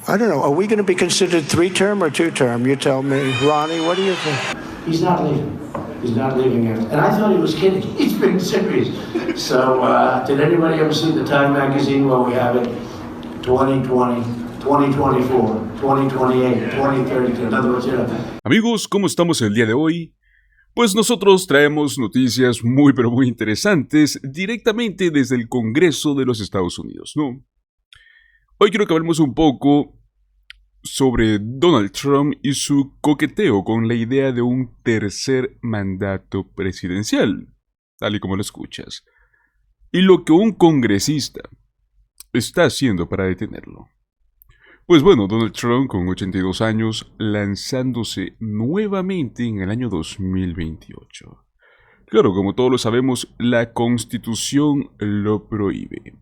I don't know. Are we going to be considered three-term or two-term? You tell me. Ronnie, what do you think? He's not leaving. He's not leaving it. And I thought he was kidding. He's being serious. So, did anybody ever see the Time magazine? Well, we have it 2020, 2024, 2028, 2030. In other words, you know. Amigos, ¿cómo estamos el día de hoy? Pues nosotros traemos noticias muy pero muy interesantes directamente desde el Congreso de los Estados Unidos, ¿no? Hoy quiero que hablemos un poco sobre Donald Trump y su coqueteo con la idea de un tercer mandato presidencial, tal y como lo escuchas, y lo que un congresista está haciendo para detenerlo. Pues bueno, Donald Trump, con 82 años, lanzándose nuevamente en el año 2028. Claro, como todos lo sabemos, la Constitución lo prohíbe.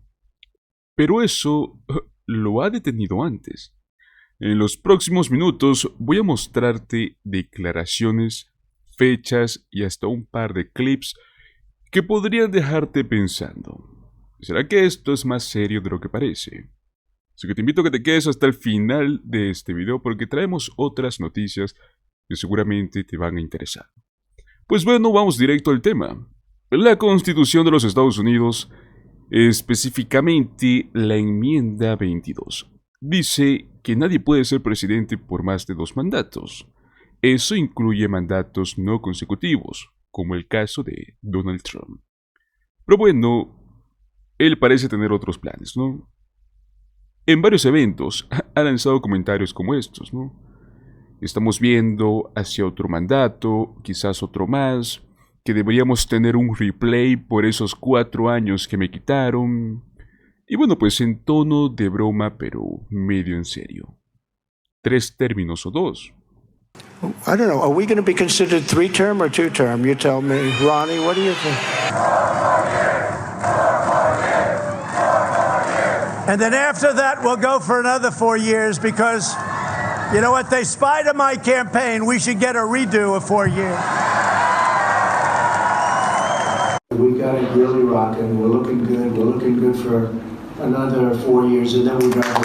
Pero eso lo ha detenido antes. En los próximos minutos voy a mostrarte declaraciones, fechas y hasta un par de clips que podrían dejarte pensando. ¿Será que esto es más serio de lo que parece? Así que te invito a que te quedes hasta el final de este video porque traemos otras noticias que seguramente te van a interesar. Pues bueno, vamos directo al tema. La Constitución de los Estados Unidos, específicamente la enmienda 22, dice que nadie puede ser presidente por más de 2 mandatos. Eso incluye mandatos no consecutivos, como el caso de Donald Trump. Pero bueno, él parece tener otros planes, ¿no? En varios eventos ha lanzado comentarios como estos, ¿no? Estamos viendo hacia otro mandato, quizás otro más, que deberíamos tener un replay por esos 4 años que me quitaron. Y bueno, pues en tono de broma, pero medio en serio. 3 términos o 2. I don't know. Are we going to be considered three-term or two-term? You tell me. Ronnie, what do you think? And then after that, we'll go for another 4 years because, you know what, they spied on my campaign. We should get a redo of 4 years. We got it really rocking. We're looking good. We're looking good for another 4 years, and then we got it.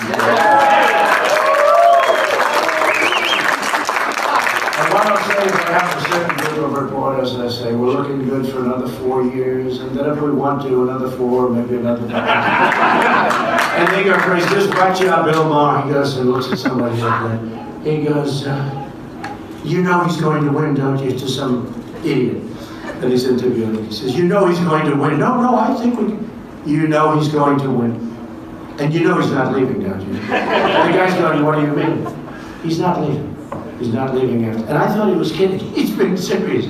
And what I'll say is I have a certain group of reporters that say we're looking good for another 4 years, and then if we want to, another 4, maybe another 5. And they go crazy. Just watch out, Bill Maher. He goes and looks at somebody like that. He goes, you know he's going to win, don't you? To some idiot that he's interviewing. He says, you know he's going to win. No, I think we can. You know he's going to win. And you know he's not leaving, don't you? The guy's going, what do you mean? He's not leaving. He's not leaving it. And I thought he was kidding. He's being serious.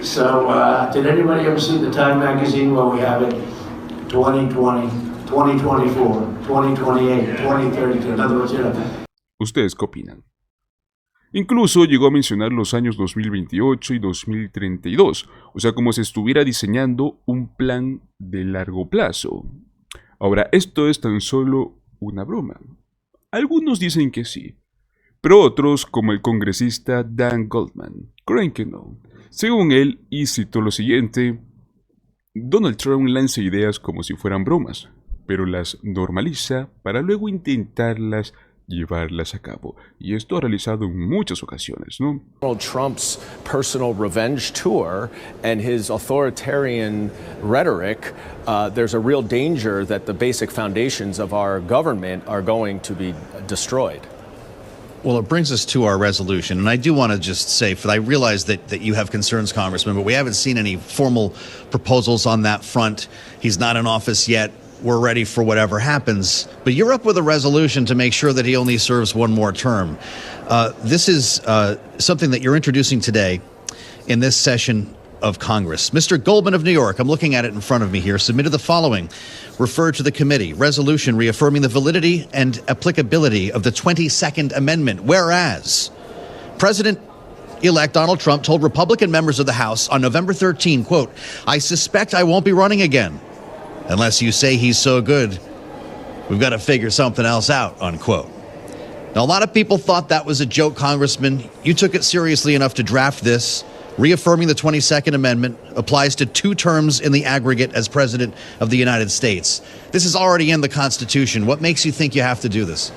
So, did anybody ever see the Time magazine? Well, we have it 2020, 2024, 2028, 2030. In other words, you know. ¿Ustedes qué opinan? Incluso llegó a mencionar los años 2028 y 2032, o sea, como si estuviera diseñando un plan de largo plazo. Ahora, esto es tan solo una broma. Algunos dicen que sí, pero otros, como el congresista Dan Goldman, creen que no. Según él, y cito lo siguiente, Donald Trump lanza ideas como si fueran bromas, pero las normaliza para luego intentarlas llevarlas a cabo. Y esto ha realizado en muchas ocasiones, ¿no? Donald Trump's personal revenge tour and his authoritarian rhetoric, there's a real danger that the basic foundations of our government are going to be destroyed. Well, it brings us to our resolution, and I do want to just say, I realize that you have concerns, Congressman, but we haven't seen any formal proposals on that front. He's not in office yet. We're ready for whatever happens. But you're up with a resolution to make sure that he only serves 1 more term. This is something that you're introducing today in this session of Congress. Mr. Goldman of New York, I'm looking at it in front of me here, submitted the following. Referred to the committee. Resolution reaffirming the validity and applicability of the 22nd Amendment. Whereas President-elect Donald Trump told Republican members of the House on November 13, quote, I suspect I won't be running again. Unless you say he's so good, we've got to figure something else out, unquote. Now, a lot of people thought that was a joke, Congressman. You took it seriously enough to draft this. Reaffirming the 22nd Amendment applies to 2 terms in the aggregate as President of the United States. This is already in the Constitution. What makes you think you have to do this?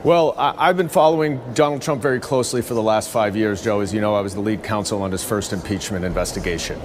Well, I've been following Donald Trump very closely for the last 5 years, Joe. As you know, I was the lead counsel on his first impeachment investigation.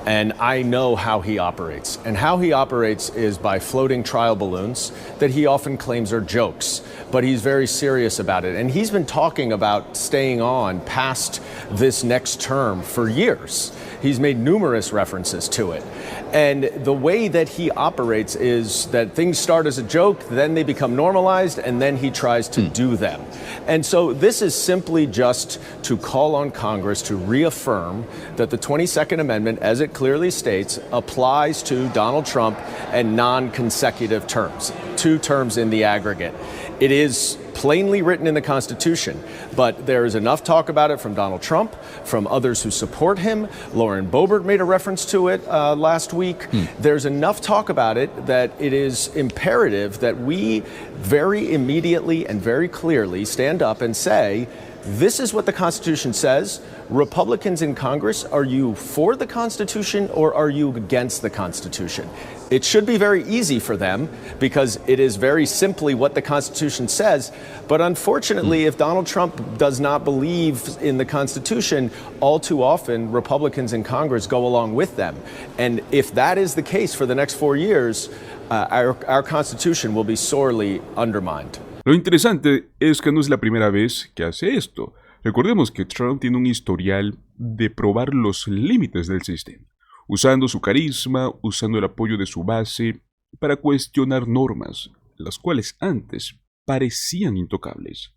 And I know how he operates. And how he operates is by floating trial balloons that he often claims are jokes. But he's very serious about it. And he's been talking about staying on past this next term for years. He's made numerous references to it. And the way that he operates is that things start as a joke, then they become normalized, and then he tries to do them. And so this is simply just to call on Congress to reaffirm that the 22nd Amendment, as it clearly states, applies to Donald Trump and non-consecutive terms, 2 terms in the aggregate. It is plainly written in the Constitution, but there is enough talk about it from Donald Trump, from others who support him. Lauren Boebert made a reference to it last week. There's enough talk about it that it is imperative that we very immediately and very clearly stand up and say, this is what the Constitution says. Republicans in Congress, are you for the Constitution or are you against the Constitution? It should be very easy for them because it is very simply what the Constitution says. But unfortunately, if Donald Trump does not believe in the Constitution, all too often Republicans in Congress go along with them. And if that is the case for the next 4 years, our Constitution will be sorely undermined. Lo interesante es que no es la primera vez que hace esto. Recordemos que Trump tiene un historial de probar los límites del sistema, usando su carisma, usando el apoyo de su base para cuestionar normas, las cuales antes parecían intocables.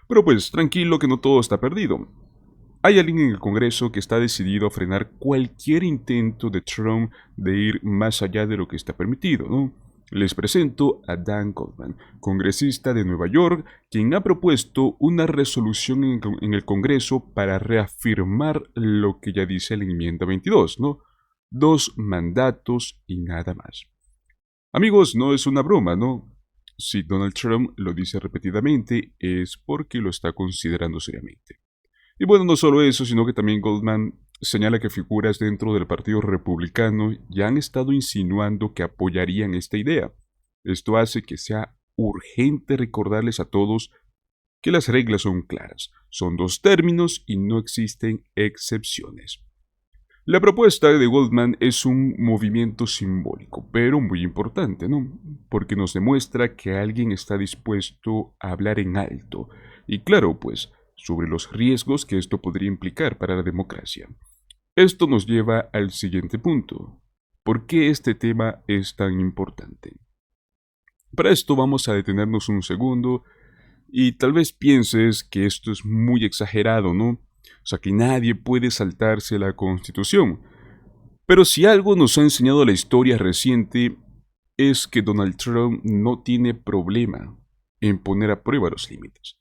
Pero pues tranquilo que no todo está perdido. Hay alguien en el Congreso que está decidido a frenar cualquier intento de Trump de ir más allá de lo que está permitido, ¿no? Les presento a Dan Goldman, congresista de Nueva York, quien ha propuesto una resolución en el Congreso para reafirmar lo que ya dice la enmienda 22, ¿no? 2 mandatos y nada más. Amigos, no es una broma, ¿no? Si Donald Trump lo dice repetidamente es porque lo está considerando seriamente. Y bueno, no solo eso, sino que también Goldman señala que figuras dentro del Partido Republicano ya han estado insinuando que apoyarían esta idea. Esto hace que sea urgente recordarles a todos que las reglas son claras, son 2 términos y no existen excepciones. La propuesta de Goldman es un movimiento simbólico, pero muy importante, ¿no? Porque nos demuestra que alguien está dispuesto a hablar en alto, y claro, pues, sobre los riesgos que esto podría implicar para la democracia. Esto nos lleva al siguiente punto. ¿Por qué este tema es tan importante? Para esto vamos a detenernos un segundo y tal vez pienses que esto es muy exagerado, ¿no? O sea, que nadie puede saltarse la Constitución. Pero si algo nos ha enseñado la historia reciente es que Donald Trump no tiene problema en poner a prueba los límites.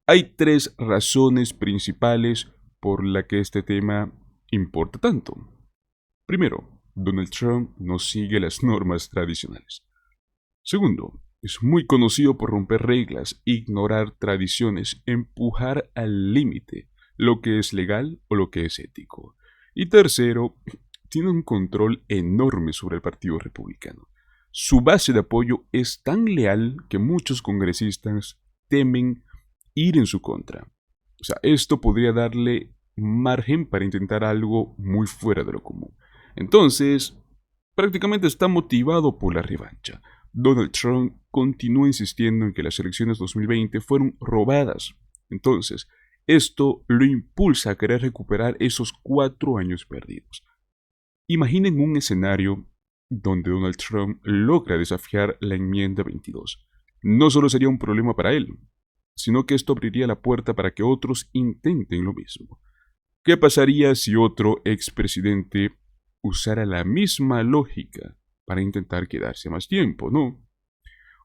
Hay 3 razones principales por las que este tema importa tanto. Primero, Donald Trump no sigue las normas tradicionales. Segundo, es muy conocido por romper reglas, ignorar tradiciones, empujar al límite lo que es legal o lo que es ético. Y tercero, tiene un control enorme sobre el Partido Republicano. Su base de apoyo es tan leal que muchos congresistas temen ir en su contra. O sea, esto podría darle margen para intentar algo muy fuera de lo común. Entonces, prácticamente está motivado por la revancha. Donald Trump continúa insistiendo en que las elecciones 2020 fueron robadas. Entonces, esto lo impulsa a querer recuperar esos 4 años perdidos. Imaginen un escenario donde Donald Trump logra desafiar la enmienda 22. No solo sería un problema para él, sino que esto abriría la puerta para que otros intenten lo mismo. ¿Qué pasaría si otro expresidente usara la misma lógica para intentar quedarse más tiempo, no?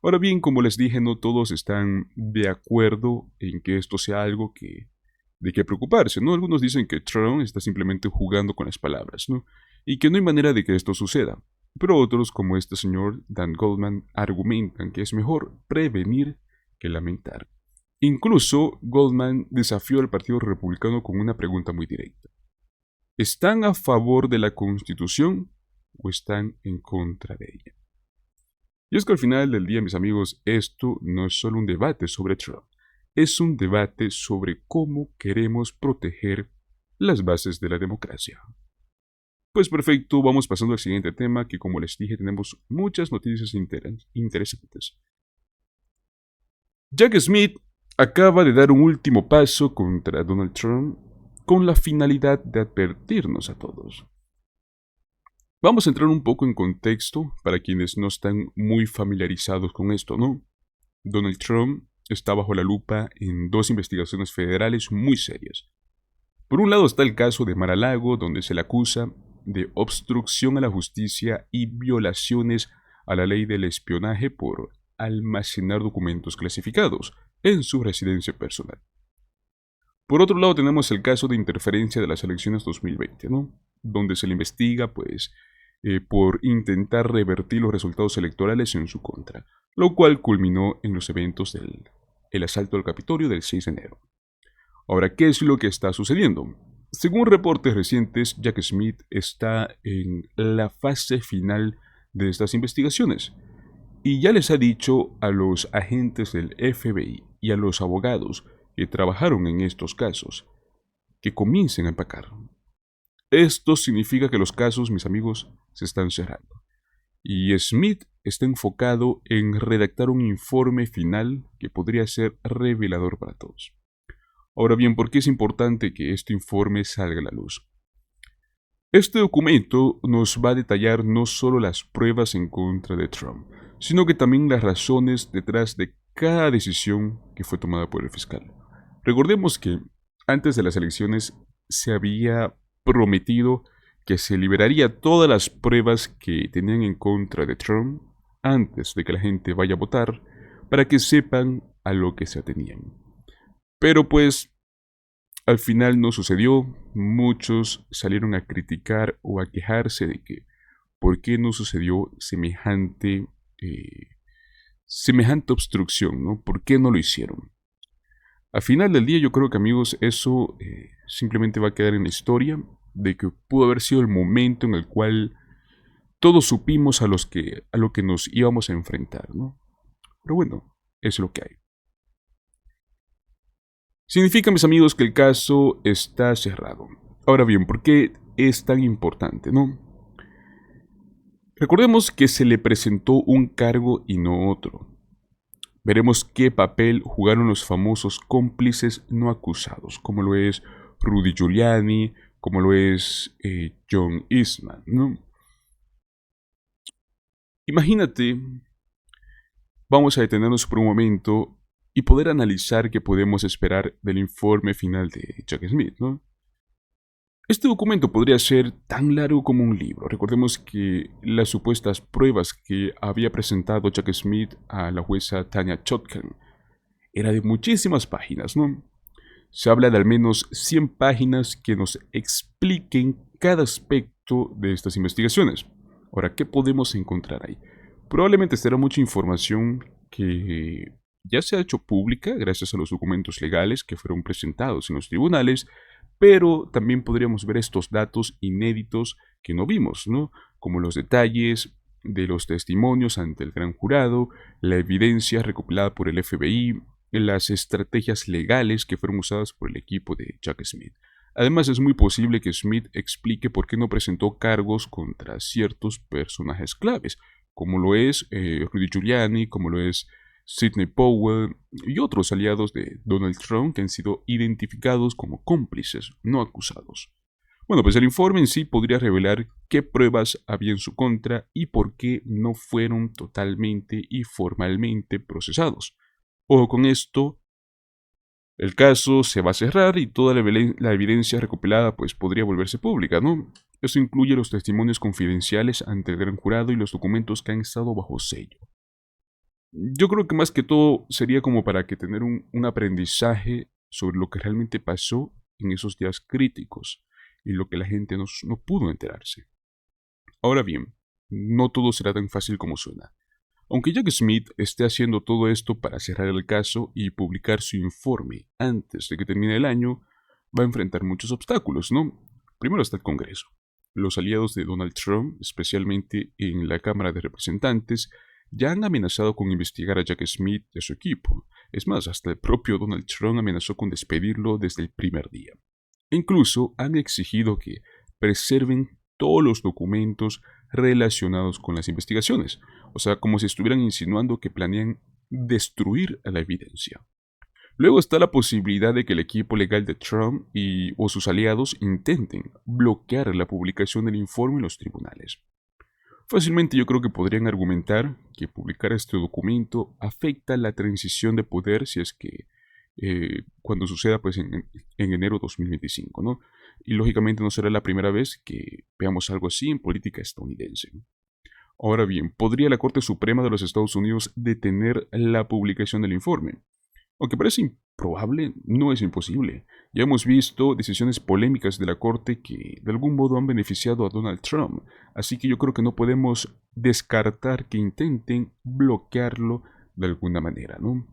Ahora bien, como les dije, no todos están de acuerdo en que esto sea algo de que preocuparse, ¿no? Algunos dicen que Trump está simplemente jugando con las palabras, ¿no? Y que no hay manera de que esto suceda. Pero otros, como este señor Dan Goldman, argumentan que es mejor prevenir que lamentar. Incluso Goldman desafió al Partido Republicano con una pregunta muy directa. ¿Están a favor de la Constitución o están en contra de ella? Y es que al final del día, mis amigos, esto no es solo un debate sobre Trump, es un debate sobre cómo queremos proteger las bases de la democracia. Pues perfecto, vamos pasando al siguiente tema, que como les dije tenemos muchas noticias interesantes. Jack Smith acaba de dar un último paso contra Donald Trump con la finalidad de advertirnos a todos. Vamos a entrar un poco en contexto para quienes no están muy familiarizados con esto, ¿no? Donald Trump está bajo la lupa en dos investigaciones federales muy serias. Por un lado está el caso de Mar-a-Lago, donde se le acusa de obstrucción a la justicia y violaciones a la ley del espionaje por almacenar documentos clasificados en su residencia personal. Por otro lado tenemos el caso de interferencia de las elecciones 2020, ¿no? Donde se le investiga, por intentar revertir los resultados electorales en su contra, lo cual culminó en los eventos del asalto al Capitolio del 6 de enero. Ahora, ¿qué es lo que está sucediendo? Según reportes recientes, Jack Smith está en la fase final de estas investigaciones y ya les ha dicho a los agentes del FBI y a los abogados que trabajaron en estos casos que comiencen a empacar. Esto significa que los casos, mis amigos, se están cerrando. Y Smith está enfocado en redactar un informe final que podría ser revelador para todos. Ahora bien, ¿por qué es importante que este informe salga a la luz? Este documento nos va a detallar no solo las pruebas en contra de Trump, sino que también las razones detrás de cada decisión que fue tomada por el fiscal. Recordemos que antes de las elecciones se había prometido que se liberaría todas las pruebas que tenían en contra de Trump antes de que la gente vaya a votar para que sepan a lo que se atenían. Pero pues al final no sucedió, muchos salieron a criticar o a quejarse de que por qué no sucedió semejante obstrucción, ¿no? ¿Por qué no lo hicieron? Al final del día yo creo que, amigos, eso simplemente va a quedar en la historia de que pudo haber sido el momento en el cual todos supimos a lo que nos íbamos a enfrentar, ¿no? Pero bueno, es lo que hay. Significa, mis amigos, que el caso está cerrado. Ahora bien, ¿por qué es tan importante, no? Recordemos que se le presentó un cargo y no otro. Veremos qué papel jugaron los famosos cómplices no acusados, como lo es Rudy Giuliani, como lo es John Eastman, ¿no? Imagínate, vamos a detenernos por un momento y poder analizar qué podemos esperar del informe final de Jack Smith, ¿no? Este documento podría ser tan largo como un libro. Recordemos que las supuestas pruebas que había presentado Jack Smith a la jueza Tanya Chutkan era de muchísimas páginas, ¿no? Se habla de al menos 100 páginas que nos expliquen cada aspecto de estas investigaciones. Ahora, ¿qué podemos encontrar ahí? Probablemente estará mucha información que ya se ha hecho pública gracias a los documentos legales que fueron presentados en los tribunales, pero también podríamos ver estos datos inéditos que no vimos, ¿no? Como los detalles de los testimonios ante el gran jurado, la evidencia recopilada por el FBI, las estrategias legales que fueron usadas por el equipo de Jack Smith. Además, es muy posible que Smith explique por qué no presentó cargos contra ciertos personajes claves, como lo es Rudy Giuliani, como lo es Sidney Powell y otros aliados de Donald Trump que han sido identificados como cómplices no acusados. Bueno, pues el informe en sí podría revelar qué pruebas había en su contra y por qué no fueron totalmente y formalmente procesados. Ojo con esto, el caso se va a cerrar y toda la evidencia recopilada pues podría volverse pública, ¿no? Esto incluye los testimonios confidenciales ante el gran jurado y los documentos que han estado bajo sello. Yo creo que más que todo sería como para que tener un aprendizaje sobre lo que realmente pasó en esos días críticos y lo que la gente no pudo enterarse. Ahora bien, no todo será tan fácil como suena. Aunque Jack Smith esté haciendo todo esto para cerrar el caso y publicar su informe antes de que termine el año, va a enfrentar muchos obstáculos, ¿no? Primero está el Congreso. Los aliados de Donald Trump, especialmente en la Cámara de Representantes, ya han amenazado con investigar a Jack Smith y a su equipo. Es más, hasta el propio Donald Trump amenazó con despedirlo desde el primer día. Incluso han exigido que preserven todos los documentos relacionados con las investigaciones, o sea, como si estuvieran insinuando que planean destruir a la evidencia. Luego está la posibilidad de que el equipo legal de Trump o sus aliados intenten bloquear la publicación del informe en los tribunales. Fácilmente yo creo que podrían argumentar que publicar este documento afecta la transición de poder si es que cuando suceda pues en enero de 2025, ¿no? Y lógicamente no será la primera vez que veamos algo así en política estadounidense. Ahora bien, ¿podría la Corte Suprema de los Estados Unidos detener la publicación del informe? Aunque parece improbable, no es imposible. Ya hemos visto decisiones polémicas de la Corte que de algún modo han beneficiado a Donald Trump, así que yo creo que no podemos descartar que intenten bloquearlo de alguna manera, ¿no?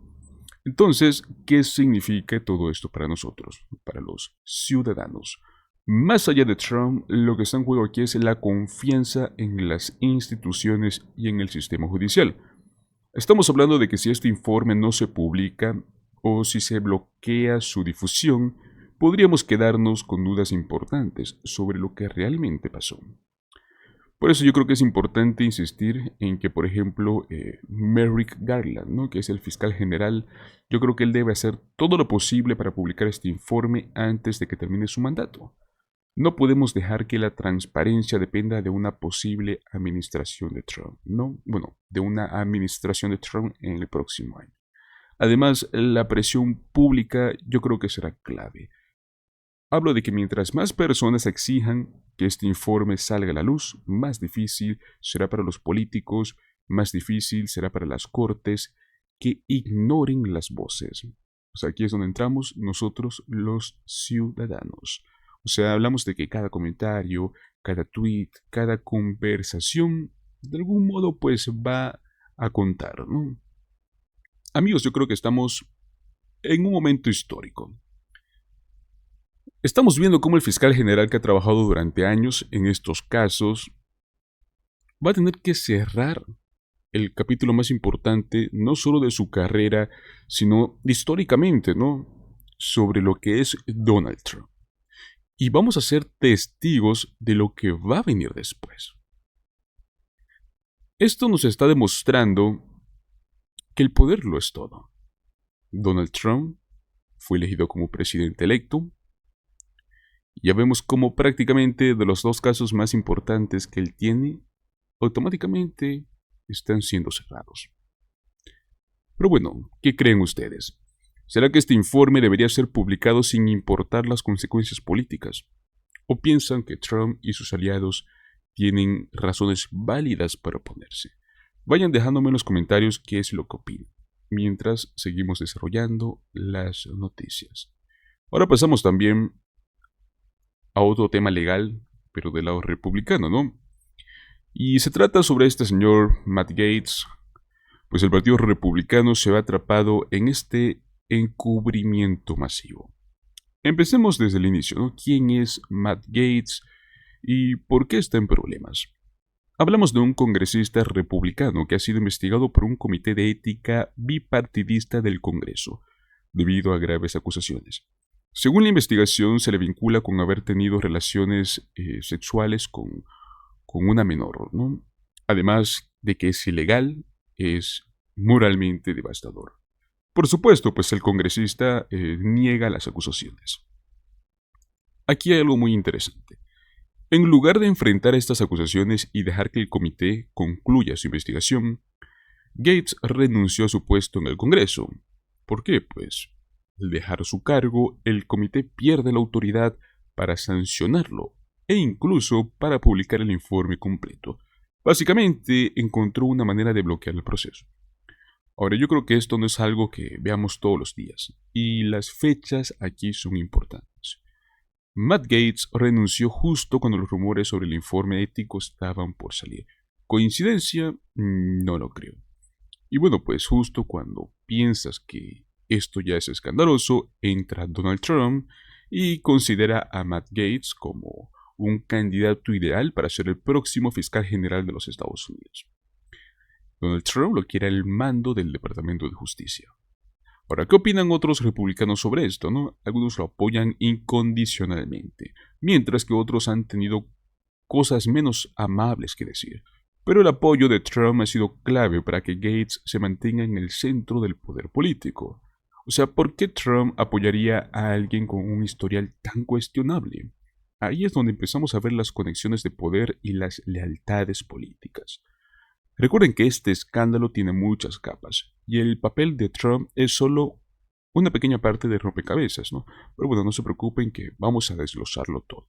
Entonces, ¿qué significa todo esto para nosotros, para los ciudadanos? Más allá de Trump, lo que está en juego aquí es la confianza en las instituciones y en el sistema judicial. Estamos hablando de que si este informe no se publica o si se bloquea su difusión, podríamos quedarnos con dudas importantes sobre lo que realmente pasó. Por eso yo creo que es importante insistir en que, por ejemplo, Merrick Garland, ¿no?, que es el fiscal general, yo creo que él debe hacer todo lo posible para publicar este informe antes de que termine su mandato. No podemos dejar que la transparencia dependa de una posible administración de Trump, ¿no? Bueno, de una administración de Trump en el próximo año. Además, la presión pública yo creo que será clave. Hablo de que mientras más personas exijan que este informe salga a la luz, más difícil será para los políticos, más difícil será para las cortes que ignoren las voces. O sea, aquí es donde entramos nosotros los ciudadanos. O sea, hablamos de que cada comentario, cada tweet, cada conversación, de algún modo pues va a contar, ¿no? Amigos, yo creo que estamos en un momento histórico. Estamos viendo cómo el fiscal general que ha trabajado durante años en estos casos va a tener que cerrar el capítulo más importante, no solo de su carrera, sino históricamente, ¿no?, sobre lo que es Donald Trump. Y vamos a ser testigos de lo que va a venir después. Esto nos está demostrando que el poder lo es todo. Donald Trump fue elegido como presidente electo. Ya vemos cómo prácticamente de los dos casos más importantes que él tiene, automáticamente están siendo cerrados. Pero bueno, ¿qué creen ustedes? ¿Será que este informe debería ser publicado sin importar las consecuencias políticas? ¿O piensan que Trump y sus aliados tienen razones válidas para oponerse? Vayan dejándome en los comentarios qué es lo que opinan, mientras seguimos desarrollando las noticias. Ahora pasamos también a otro tema legal, pero del lado republicano, ¿no? Y se trata sobre este señor Matt Gaetz. Pues el Partido Republicano se ve atrapado en este encubrimiento masivo. Empecemos desde el inicio, ¿no? ¿Quién es Matt Gaetz y por qué está en problemas? Hablamos de un congresista republicano que ha sido investigado por un comité de ética bipartidista del Congreso, debido a graves acusaciones. Según la investigación, se le vincula con haber tenido relaciones sexuales con una menor, ¿no? Además de que es ilegal, es moralmente devastador. Por supuesto, pues el congresista niega las acusaciones. Aquí hay algo muy interesante. En lugar de enfrentar estas acusaciones y dejar que el comité concluya su investigación, Gaetz renunció a su puesto en el Congreso. ¿Por qué? Pues al dejar su cargo, el comité pierde la autoridad para sancionarlo e incluso para publicar el informe completo. Básicamente, encontró una manera de bloquear el proceso. Ahora, yo creo que esto no es algo que veamos todos los días, y las fechas aquí son importantes. Matt Gaetz renunció justo cuando los rumores sobre el informe ético estaban por salir. ¿Coincidencia? No lo creo. Y bueno, pues justo cuando piensas que esto ya es escandaloso, entra Donald Trump y considera a Matt Gaetz como un candidato ideal para ser el próximo fiscal general de los Estados Unidos. Donald Trump lo quiere al mando del Departamento de Justicia. Ahora, ¿qué opinan otros republicanos sobre esto, no? Algunos lo apoyan incondicionalmente, mientras que otros han tenido cosas menos amables que decir. Pero el apoyo de Trump ha sido clave para que Gates se mantenga en el centro del poder político. O sea, ¿por qué Trump apoyaría a alguien con un historial tan cuestionable? Ahí es donde empezamos a ver las conexiones de poder y las lealtades políticas. Recuerden que este escándalo tiene muchas capas, y el papel de Trump es solo una pequeña parte del rompecabezas, ¿no? Pero bueno, no se preocupen que vamos a desglosarlo todo.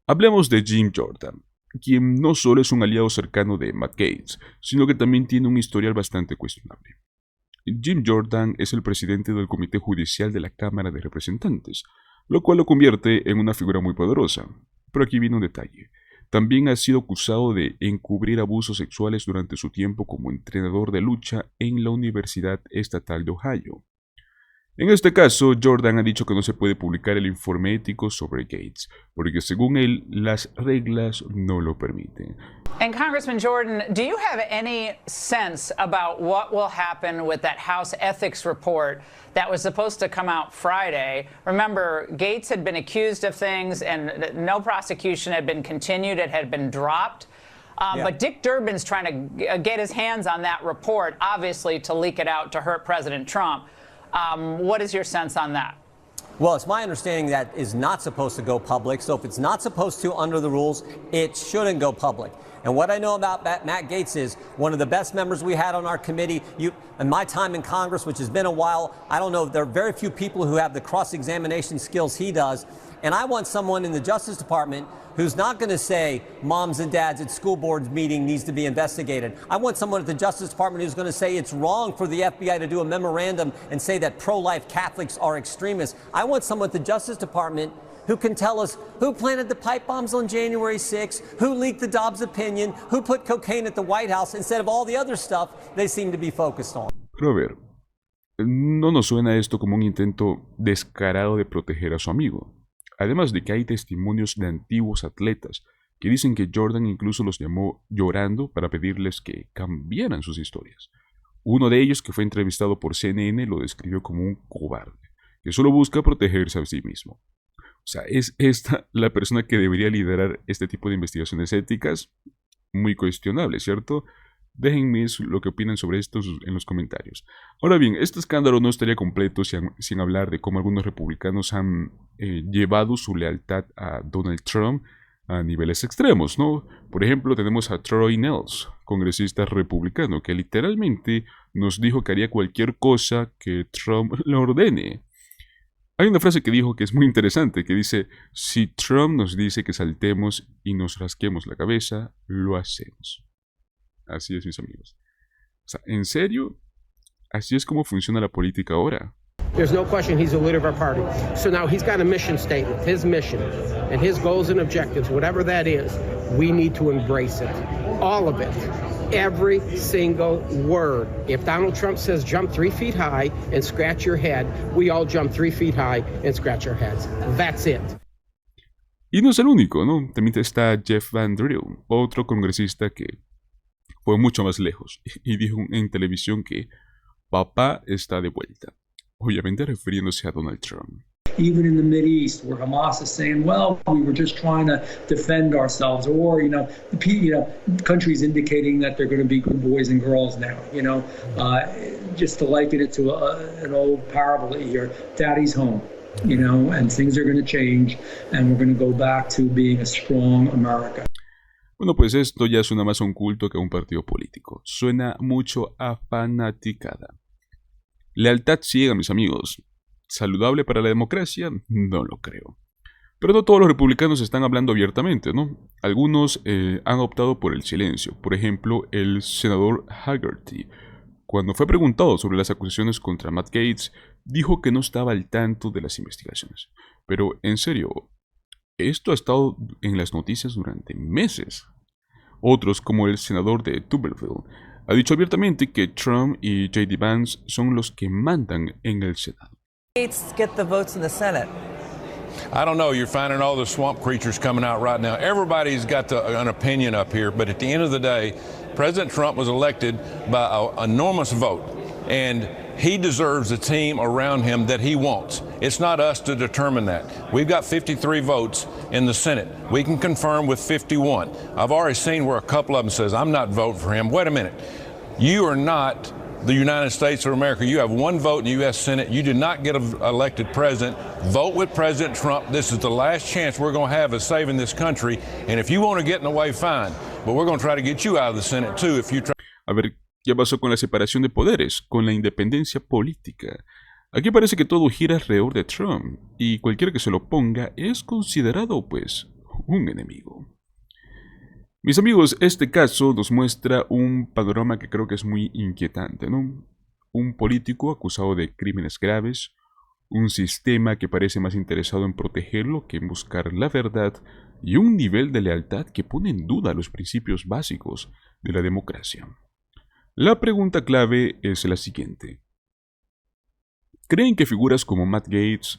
Hablemos de Jim Jordan, quien no solo es un aliado cercano de Matt Gaetz, sino que también tiene un historial bastante cuestionable. Jim Jordan es el presidente del Comité Judicial de la Cámara de Representantes, lo cual lo convierte en una figura muy poderosa. Pero aquí viene un detalle. También ha sido acusado de encubrir abusos sexuales durante su tiempo como entrenador de lucha en la Universidad Estatal de Ohio. En este caso, Jordan ha dicho que no se puede publicar el informe ético sobre Gates, porque según él, las reglas no lo permiten. And Congressman Jordan, do you have any sense about what will happen with that House ethics report that was supposed to come out Friday? Remember, Gates had been accused of things and no prosecution had been continued. It had been dropped. But Dick Durbin's trying to get his hands on that report, obviously, to leak it out to hurt President Trump. What is your sense on that? Well, it's my understanding that is not supposed to go public. So if it's not supposed to under the rules, it shouldn't go public. And what I know about Matt Gaetz is one of the best members we had on our committee. In my time in Congress, which has been a while, I don't know, there are very few people who have the cross-examination skills he does. And I want someone in the Justice Department who's not going to say moms and dads at school board meeting needs to be investigated. I want someone at the Justice Department who's going to say it's wrong for the FBI to do a memorandum and say that pro-life Catholics are extremists. I want someone at the Justice Department who can tell us who planted the pipe bombs on January 6th, who leaked the Dobbs opinion, who put cocaine at the White House, instead of all the other stuff they seem to be focused on. Pero a ver, ¿no nos suena esto como un intento descarado de proteger a su amigo? Además de que hay testimonios de antiguos atletas que dicen que Jordan incluso los llamó llorando para pedirles que cambiaran sus historias. Uno de ellos, que fue entrevistado por CNN, lo describió como un cobarde, que solo busca protegerse a sí mismo. O sea, ¿es esta la persona que debería liderar este tipo de investigaciones éticas? Muy cuestionable, ¿cierto? Déjenme lo que opinan sobre esto en los comentarios. Ahora bien, este escándalo no estaría completo sin hablar de cómo algunos republicanos han llevado su lealtad a Donald Trump a niveles extremos, ¿no? Por ejemplo, tenemos a Troy Nehls, congresista republicano, que literalmente nos dijo que haría cualquier cosa que Trump le ordene. Hay una frase que dijo que es muy interesante, que dice: si Trump nos dice que saltemos y nos rasquemos la cabeza, lo hacemos. Así es, mis amigos. O sea, ¿en serio? ¿Así es como funciona la política ahora? There's no question he's the leader of our party. So now he's got a mission statement, his mission, and his goals and objectives, whatever that is, we need to embrace it. All of it. Every single word. If Donald Trump says jump 3 feet high and scratch your head, we all jump 3 feet high and scratch our heads. That's it. Y no es el único, ¿no? También está Jeff Van Drew, otro congresista que fue mucho más lejos y dijo en televisión que papá está de vuelta, obviamente refiriéndose a Donald Trump. Even in the Mideast, where Hamas is saying, well, we were just trying to defend ourselves, or, countries indicating that they're going to be good boys and girls now, just to liken it to an old parable here, daddy's home, and things are going to change, and we're going to go back to being a strong America. Bueno, pues esto ya suena más a un culto que a un partido político. Suena mucho a fanaticada. Lealtad ciega, mis amigos. ¿Saludable para la democracia? No lo creo. Pero no todos los republicanos están hablando abiertamente, ¿no? Algunos han optado por el silencio. Por ejemplo, el senador Haggerty, cuando fue preguntado sobre las acusaciones contra Matt Gaetz, dijo que no estaba al tanto de las investigaciones. Pero, en serio, esto ha estado en las noticias durante meses. Otros, como el senador de Tuberville, ha dicho abiertamente que Trump y J.D. Vance son los que mandan en el Senado. Gates get the votes in the Senate. I don't know, you're finding all the swamp creatures coming out right now. Everybody's got an opinion up here, but at the end of the day, President Trump was elected by an enormous vote, and he deserves a team around him that he wants. It's not us to determine that. We've got 53 votes in the Senate. We can confirm with 51. I've already seen where a couple of them says, I'm not voting for him. Wait a minute. You are not the United States of America. You have one vote in the U.S. Senate. You did not get elected president. Vote with President Trump. This is the last chance we're going to have of saving this country. And if you want to get in the way, fine. But we're going to try to get you out of the Senate, too, if you try. A ver, ¿qué pasó con la separación de poderes? Con la independencia política. Aquí parece que todo gira alrededor de Trump, y cualquiera que se lo ponga es considerado, pues, un enemigo. Mis amigos, este caso nos muestra un panorama que creo que es muy inquietante, ¿no? Un político acusado de crímenes graves, un sistema que parece más interesado en protegerlo que en buscar la verdad, y un nivel de lealtad que pone en duda los principios básicos de la democracia. La pregunta clave es la siguiente. ¿Creen que figuras como Matt Gaetz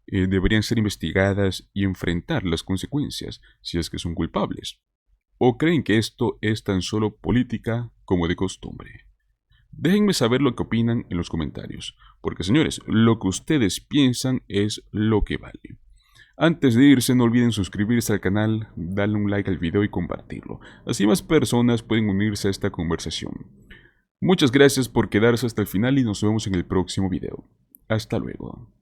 deberían ser investigadas y enfrentar las consecuencias si es que son culpables? ¿O creen que esto es tan solo política como de costumbre? Déjenme saber lo que opinan en los comentarios, porque señores, lo que ustedes piensan es lo que vale. Antes de irse, no olviden suscribirse al canal, darle un like al video y compartirlo. Así más personas pueden unirse a esta conversación. Muchas gracias por quedarse hasta el final y nos vemos en el próximo video. Hasta luego.